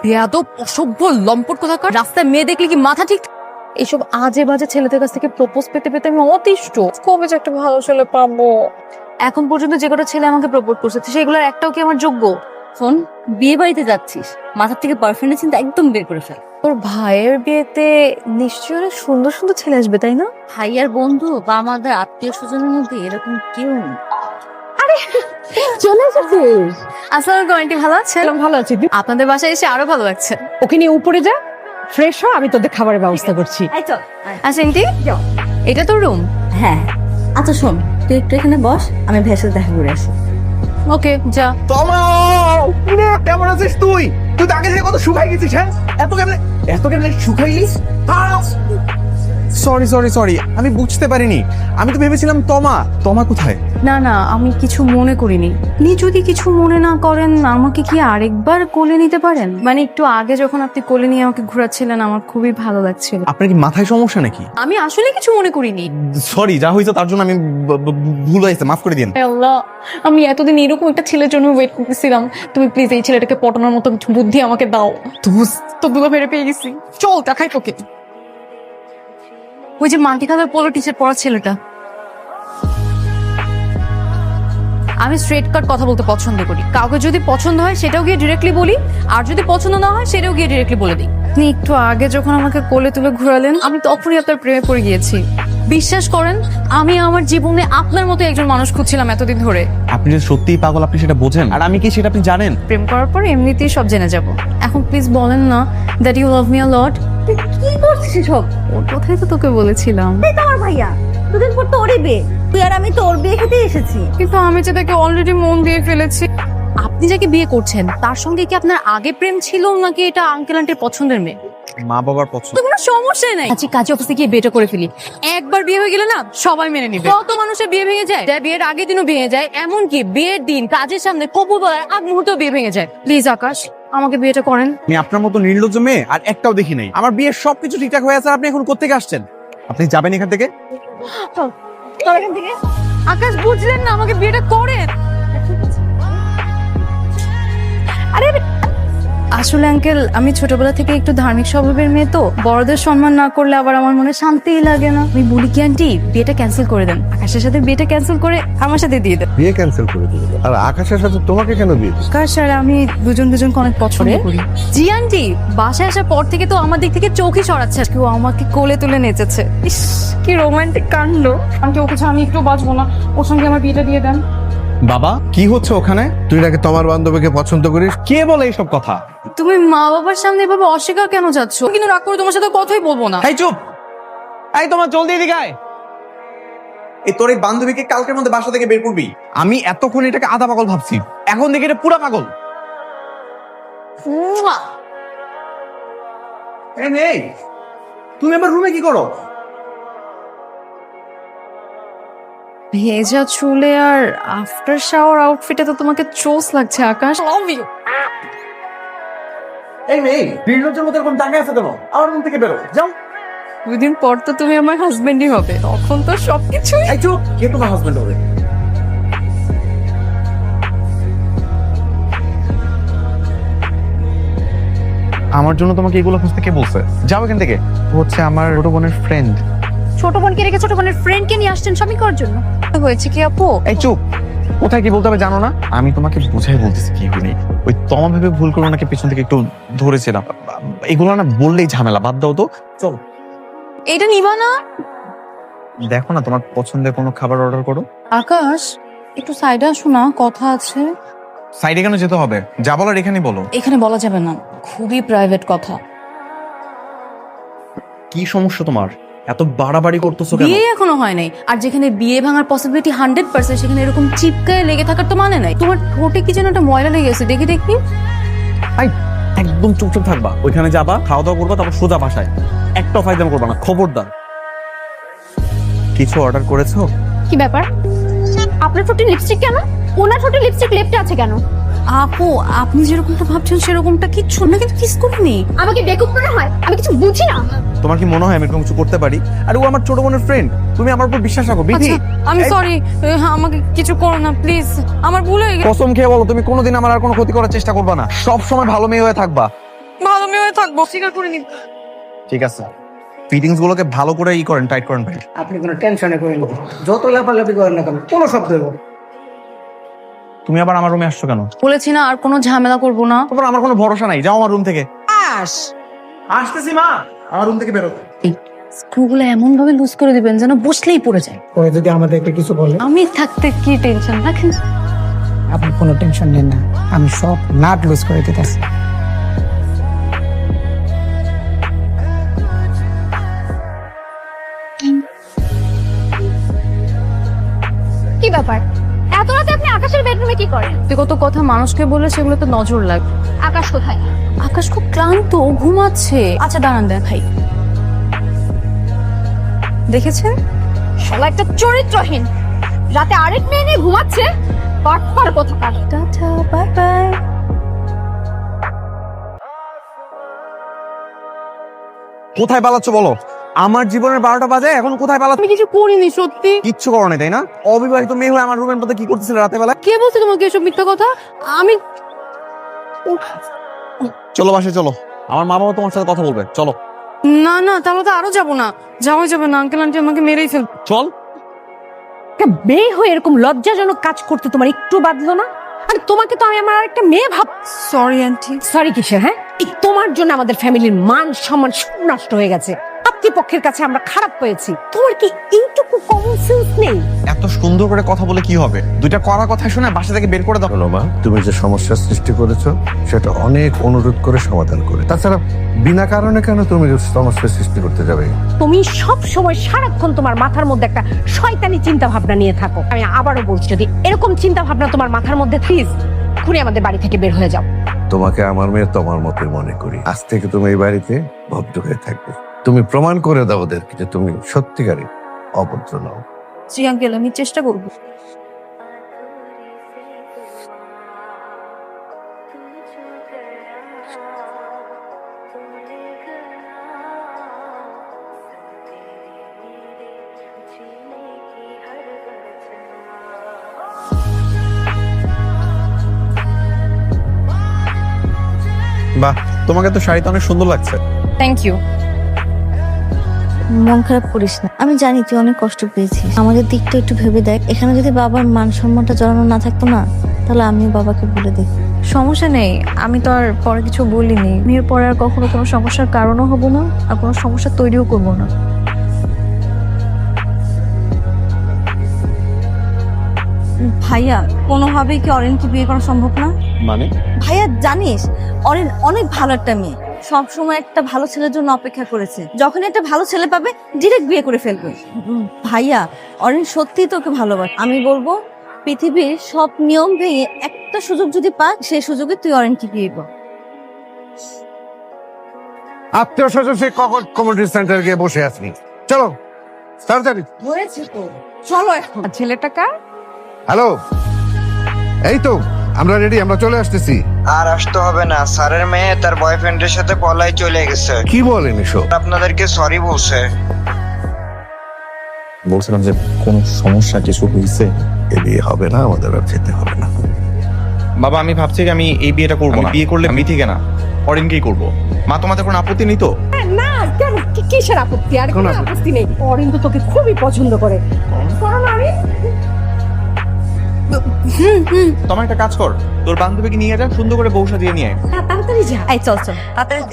বেয়াদব অসভ্য লম্পট কোথাকার। রাস্তায় মেয়ে দেখলে কি মাথা ঠিক? এসব আজে বাজে ছেলেদের কাছ থেকে প্রপোজ পেতে পেতে আমি অতিষ্ঠ। কবে যে একটা ভালো ছেলে পাবো। এখন পর্যন্ত যে কটা ছেলে আমাকে প্রপোজ করছে সেগুলোর একটাও কি আমার যোগ্য? শোন, বিয়ে বাড়িতে যাচ্ছিস, মাথার থেকে বয়ফ্রেন্ডের চিন্তা একদম বের করে ফেল। তোর ভাইয়ের বিয়েতে নিশ্চয়ই অনেক সুন্দর সুন্দর ছেলে আসবে, তাই না? ভাই আর বন্ধু বা আমাদের আত্মীয় স্বজনের মধ্যে এরকম কেউ নেই। চলে এসেছিস? আসসালামু আলাইকুম, ভালো আছেন? ভালো আছি। আপনাদের বাসায় এসে আরো ভালো লাগছে। ওকে নিয়ে উপরে যা, ফ্রেশ হ, আমি তোদের খাবারের ব্যবস্থা করছি। এই চল। আচ্ছা আন্টি, এটা তোর রুম? হ্যাঁ, আচ্ছা শোন, তুই একটু এখানে বস, আমি ভাইয়ের সাথে দেখা করে আসি। ওকে, যা। কেমন আছিস তুই? তুই তো আগে থেকে কত শুকাই গেছিস। হ্যাঁ, এত কেমনে শুকাইলিস? সরি সরি সরি, আমি বুঝতে পারিনি। আমি তো ভেবেছিলাম তমা কোথায়? না না, আমি কিছু মনে করিনি। আপনি যদি কিছু মনে না করেন, আমাকে কি আরেকবার কোলে নিতে পারেন? মানে একটু আগে যখন আপনি কোলে নিয়ে আমাকে ঘোরাচ্ছিলেন, আমার খুবই ভালো লাগছিল। আপনার কি মাথায় সমস্যা নাকি? আমি আসলে কিছু মনে করিনি। সরি, যা হয়েছে তার জন্য আমি ভুল হয়েছে, মাফ করে দিন। হে আল্লাহ, আমি এতদিন এরকম একটা ছেলের জন্য ওয়েট করতেছিলাম। তুমি প্লিজ এই ছেলেটাকে পটানোর মতো কিছু বুদ্ধি আমাকে দাও। তো দুটো ফেরে পেয়ে গেছি। চল দেখাই তোকে। ওই যে multi colour polo T shirt পরা ছেলেটা। আমি স্ট্রেট কাট কথা বলতে পছন্দ করি। কাউকে যদি পছন্দ হয় সেটাও গিয়ে ডিরেক্টলি বলি, আর যদি পছন্দ না হয় সেটাও গিয়ে ডিরেক্টলি বলে দিই। আপনি একটু আগে যখন আমাকে কোলে তুলে ঘোরালেন, আমি তখনই আপনার প্রেমে পড়ে গিয়েছি। বিশ্বাস করেন, আমি আমার জীবনে আপনার মতো একজন মানুষ খুঁজছিলাম এতদিন ধরে। আপনি যে সত্যিই পাগল, আপনি সেটা বোঝেন, আর আমি কি সেটা আপনি জানেন। প্রেম করার পর এমনিতেই সব জেনে যাব। এখন প্লিজ বলেন না that you love me a lot. তুই কি করছিস সব? ওর কথাই তো তোকে বলেছিলাম। এই তো আমার ভাইয়া, দুদিন পর তো ওরই বিয়ে, তুই আর আমি তো ওর বিয়ে খেতে এসেছি। কিন্তু আমি যে তাকে অলরেডি মন দিয়ে ফেলেছি। আপনি যাকে বিয়ে করছেন তার সঙ্গে কি আপনার আগে প্রেম ছিল, নাকি এটা আঙ্কেল আন্টির পছন্দের মেয়ে? মা বাবার পছন্দ। তো কোনো সমস্যাই নাই। আচ্ছা, কাজে অফিসে গিয়ে বিয়েটা করে ফেলি। একবার বিয়ে হয়ে গেলে না সবাই মেনে নিবে। কত মানুষের বিয়ে ভেঙে যায়, বিয়ের আগের দিনও ভেঙে যায়, এমনকি বিয়ের দিন কাজের সামনে কবুল বলার আগ মুহূর্তেও বিয়ে ভেঙে যায়। প্লিজ আকাশ, আমাকে বিয়েটা করেন। আমি আপনার মতো নির্লজ্জ মেয়ে আর একটাও দেখি নাই। আমার বিয়ের সবকিছু ঠিকঠাক হয়ে আছে, আপনি এখন কোত্থেকে আসছেন? আপনি যাবেন এখান থেকে? চল এখান থেকে। আকাশ, বুঝলেন না, আমাকে বিয়েটা করেন। আরে আসলে আঙ্কেল, আমি ছোটবেলা থেকে একটু ধার্মিক স্বভাবের মেয়ে, তো বড়দের সম্মান না করলে আবার আমার মনে শান্তিই লাগে না। আমি বলি কি আন্টি, বিয়েটা ক্যান্সেল করে দেন। আকাশের সাথে বিয়েটা ক্যান্সেল করে আমার সাথে দিয়ে দেন। বিয়ে ক্যান্সেল করে দিল, আর আকাশের সাথে তোমাকে কেন বিয়ে? আকাশ আর আমি দুজনকে অনেক পছন্দ করি। জি আন্টি, বাসায় আসার পর থেকে তো আমার দিক থেকে চোখই সরাচ্ছে। কেউ আমাকে কোলে তুলে নেচেছে। ইস, কি রোমান্টিক কাণ্ড। আন্টি, ওকে ছাড়া আমি একটু বাঁচবো না। ওর সঙ্গে আমার বিয়েটা দিয়ে দেন। বাবা, কি হচ্ছে ওখানে? তুই নাকি তোমার বান্ধবীকে পছন্দ করিস? কে বলে এইসব কথা? তুমি মা বাবার সামনে এভাবে অস্বীকার কেন যাচ্ছ? কিন্তু রাগ করে তোমার সাথে কথাই বলবো না। এই চুপ! এই তোমার জলদি এদিকে আয়। এই তোর এই বান্ধবীকে কালকের মধ্যে বাসা থেকে বের করবি। আমি এতক্ষণ এটাকে আধা পাগল ভাবছি, এখন দেখি এটা পুরা পাগল। এই নেই, তুমি আমার রুমে কি করো? ভেজা চুলে আর আফটার শাওয়ার আউটফিটে তো তোমাকে চোস লাগছে আকাশ। Love you. এই মেয়ে, নির্লজ্জের মতো এরকম তাকিয়ে আছে কেন? আমার রুম থেকে বেরো, যাও। 2 দিন পর তো তুমি আমার হাজবেন্ডই হবে, তখন তো সবকিছু। এই চুপ! কে তোমার হাজবেন্ড হবে? আমার জন্য তোমাকে এগুলো খুঁজতে কে বলছে? যাও এখান থেকে। ও হচ্ছে আমার ছোট বোনের ফ্রেন্ড। ছোট বোনকে রেখে ছোট বোনের ফ্রেন্ডকে নিয়ে আসছেন শপিং করার জন্য? হয়েছে কি আপু? এই চুপ! কোথায় কি বলতে হবে জানো না? আমি তোমাকে বুঝাই বলতেছি কি হয়নি। ওই তমা ভেবে ভুল করে ওনাকে পেছন থেকে একটু ধরেছিলাম। এগুলো না বললেই ঝামেলা, বাদ দাও তো। চল। এটা নিবা না? দেখো না, তোমার পছন্দের কোনো খাবার অর্ডার করো। আকাশ, একটু সাইডে আসো না, কথা আছে। সাইডে কেন যেতে হবে? যা বলার এখানে বলো। এখানে বলা যাবে না, খুবই প্রাইভেট কথা। কি সমস্যা তোমার? এত বাড়াবাড়ি করতেছো কেন? বিয়ে এখনো হয় নাই, আর যেখানে বিয়ে ভাঙার পসিবিলিটি 100%, সেখানে এরকম চিপকায় লেগে থাকার তো মানে নাই। তোমার ঠোঁটে কি যেন একটা ময়লা লেগে গেছে, দেখি দেখি। আই, একদম চুপচাপ থাকবা। ওইখানে যাবা, খাওয়া দাওয়া করবা, তারপর সোজা বাসায়। একটা ফায়দাম করবা না, খবরদার। কিছু অর্ডার করেছো? কি ব্যাপার? আপনার ঠোঁটে লিপস্টিক কেন? ওনার ঠোঁটে লিপস্টিক লেপটে আছে কেন? আপু আপনি যেরকমটা ভাবছেন সেরকমটা কিচ্ছু না, কিন্তু কিস করিনি। আমাকে বেকুব মনে হয়? আমি কিছু বুঝি না। তোমার কি মনে হয় আমি এরকম কিছু করতে পারি? আর ও আমার ছোট বোনের ফ্রেন্ড, তুমি আমার উপর বিশ্বাস রাখো বিধি। আচ্ছা আমি এই- সরি, আমাকে কিছু করো না প্লিজ, আমার ভুল হয়ে গেছে। কসম খেয়ে বলো তুমি কোনোদিন আমার আর কোনো ক্ষতি করার চেষ্টা করবা না, সব সময় ভালো মেয়ে হয়ে থাকবা। ভালো মেয়ে হয়ে থাকবো, স্বীকার করে নি। ঠিক আছে, ফিটিংস গুলোকে ভালো করে করেন, টাইট করেন ভাই। আপনি কোনো টেনশনে করেন না, যত লাফালাফি করেন না কেন কোনো শব্দ হইব না। তুমি আবার আমার রুমে আসছো কেন? বলেছি না আর কোনো ঝামেলা করবো না। তোমার আমার কোনো ভরসা নাই, যাও আমার রুম থেকে। আস আসতেছি মা, আমার রুম থেকে বেরো। স্ক্রুগুলো এমন ভাবে লুজ করে দিবেন যেন বসলেই পড়ে যায়। পরে যদি আমাদেরকে কিছু বলে, আমি থাকতে কি টেনশন রাখেন। আপনি কোনো টেনশন নেন না, আমি সব নাট লুজ করে দিতেছি। কি ব্যাপার, এত রাতে আপনি আকাশের বেডরুমে কি করেন? ব্যক্তিগত কথা মানুষকে বলে সেগুলো তো নজর লাগবে। আকাশ কোথায়? আকাশ খুব ক্লান্ত, ও ঘুমাচ্ছে। আচ্ছা দাঁড়ান দেখাই। দেখেছেন? শালা একটা চরিত্রহীন, রাতে আরেক মেয়ে নিয়ে ঘুমাচ্ছে। বাটপার কোথাকার। Tata bye bye. কোথায় পালাচ্ছ বলো? আমার জীবনের 12টা বাজে, এখন কোথায় পালাচ্ছ? আমি কিছু করিনি সত্যি। কিচ্ছু করো না তাই না? অবিবাহিত মেয়ে হয়ে আমার রুমের মধ্যে কি করতেছিলে রাতে বেলা? কে বলছে তোমাকে এসব মিথ্যা কথা? আমি চলো বাসে চলো, আমার মা বাবা তোমার সাথে কথা বলবে, চলো। না না, তাহলে তো আরো যাবো না। যাওয়া যাবে না, আঙ্কেল আন্টি আমাকে মেরেই ফেলবে। চল। একটা মেয়ে হয়ে এরকম লজ্জাজনক কাজ করতে তোমার একটু বাধলো না? আর তোমাকে তো আমি আমার আরেকটা মেয়ে ভাব। Sorry aunty. সরি কিসের? হ্যাঁ, এই তোমার জন্য আমাদের ফ্যামিলির মান সম্মান সব নষ্ট হয়ে গেছে। পক্ষের কাছে আমরা খারাপ পেয়েছি। তোমার কি এইটুকু কমন সেন্স নেই? এত সুন্দর করে কথা বলে কি হবে? দুইটা কড়া কথা শুনে বাসা থেকে বের করে দাও। শোনো মা, তুমি যে সমস্যার সৃষ্টি করেছো সেটা অনেক অনুরোধ করে সমাধান করে, তাছাড়া বিনা কারণে কেন তুমি সমস্যার সৃষ্টি করতে যাবে? তুমি সব সময় সারাক্ষণ তোমার মাথার মধ্যে একটা শয়তানি চিন্তা ভাবনা নিয়ে থাকো। আমি আবারও বলছি, যদি এরকম চিন্তা ভাবনা তোমার মাথার মধ্যে প্লিজ ঘুরে আমাদের বাড়ি থেকে বের হয়ে যাও। তোমাকে আমার মেয়ে তোমার মতোই মনে করি। আজ থেকে তুমি এই বাড়িতে ভদ্র হয়ে থাকবে। তুমি প্রমাণ করে দাও ওদেরকে যে তুমি সত্যিকারই অভদ্র নও। জি আঙ্কেল, আমি চেষ্টা করবো। বাহ, তোমাকে তো শাড়িতে অনেক সুন্দর লাগছে। Thank you. মন খারাপ করিস না, আমি জানি তুই অনেক কষ্ট পেয়েছিস। আমাদের দিকটা একটু ভেবে দেখ, এখানে যদি বাবার মান সম্মানটা জড়ানো না থাকতো না, তাহলে আমিও বাবাকে বলে দেখ। সমস্যা নেই, আমি তো আর পরে কিছু বলিনি। আমি এর পরে আর কখনো কোনো সমস্যার কারণও হব না, আর কোনো সমস্যা তৈরিও করব না। ভাইয়া, কোনোভাবেই কি অরেনকে বিয়ে করা সম্ভব না? মানে? ভাইয়া জানিস, অরেন অনেক ভালো একটা মেয়ে, সবসময় একটা ভালো ছেলের জন্য অপেক্ষা করেছে। যখন একটা ভালো ছেলে পাবে ডিরেক্ট বিয়ে করে ফেলবে। ভাইয়া, অরেন সত্যিই তোকে ভালোবাসে। আমি বলবো পৃথিবীর সব নিয়ম ভেঙে একটা সুযোগ যদি পাস, সেই সুযোগে তুই অরেনকে বিয়ে কর। আত্মীয় স্বজন সে কখন কমিউনিটি সেন্টারে গিয়ে বসে আছি। চলো তাড়াতাড়ি। হয়েছে তো, চলো এখন। আর ছেলেটা কার? হ্যালো, এই তো আমরা রেডি, আমরা চলে আসতেছি। আর আসতে হবে না, স্যারের মেয়ে তার বয়ফ্রেন্ডের সাথে পলায় চলে গেছে। কি বলেন এসব? আপনাদেরকে সরি বলছে। বলছিলাম যে কোনো সমস্যা কিছু হয়েছে। এ বিয়ে হবে না, আমাদের আর যেতে হবে না। বাবা আমি ভাবছি যে আমি এই বিয়েটা করবো না। বিয়ে করলে আমি থেকে না অরিনকেই করবো। মা তোমাদের কোনো আপত্তি নেই তো? না, কেন কিসের আপত্তি? আর কোনো আপত্তি নেই। অরিন তো তোকে খুবই পছন্দ করে। করো না অরিন? তোমার একটা কাজ কর, তোর বান্ধবীকে নিয়ে যা, সুন্দর করে বউসা দিয়ে নিয়ে আয়। তাড়াতাড়ি যা। এই চল চল তাড়াতাড়ি।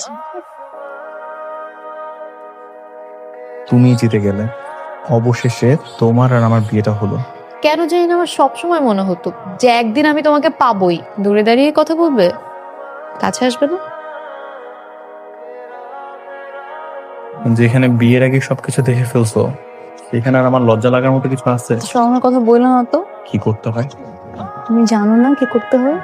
তুমি জিতে গেলে, অবশেষে তোমার আর আমার বিয়েটা হলো। কেন জানি না আমার সবসময় মনে হতো যে একদিন আমি তোমাকে পাবোই। দূরে দাঁড়িয়ে কথা বলবে, কাছে আসবে না। যেখানে বিয়ের আগে সবকিছু দেখে ফেলছো, সেখানে আর আমার লজ্জা লাগার মতো কিছু আছে? আমার কথা বললো না তো। কি করতে হয়? তুমি জানো না কি করতে হয়?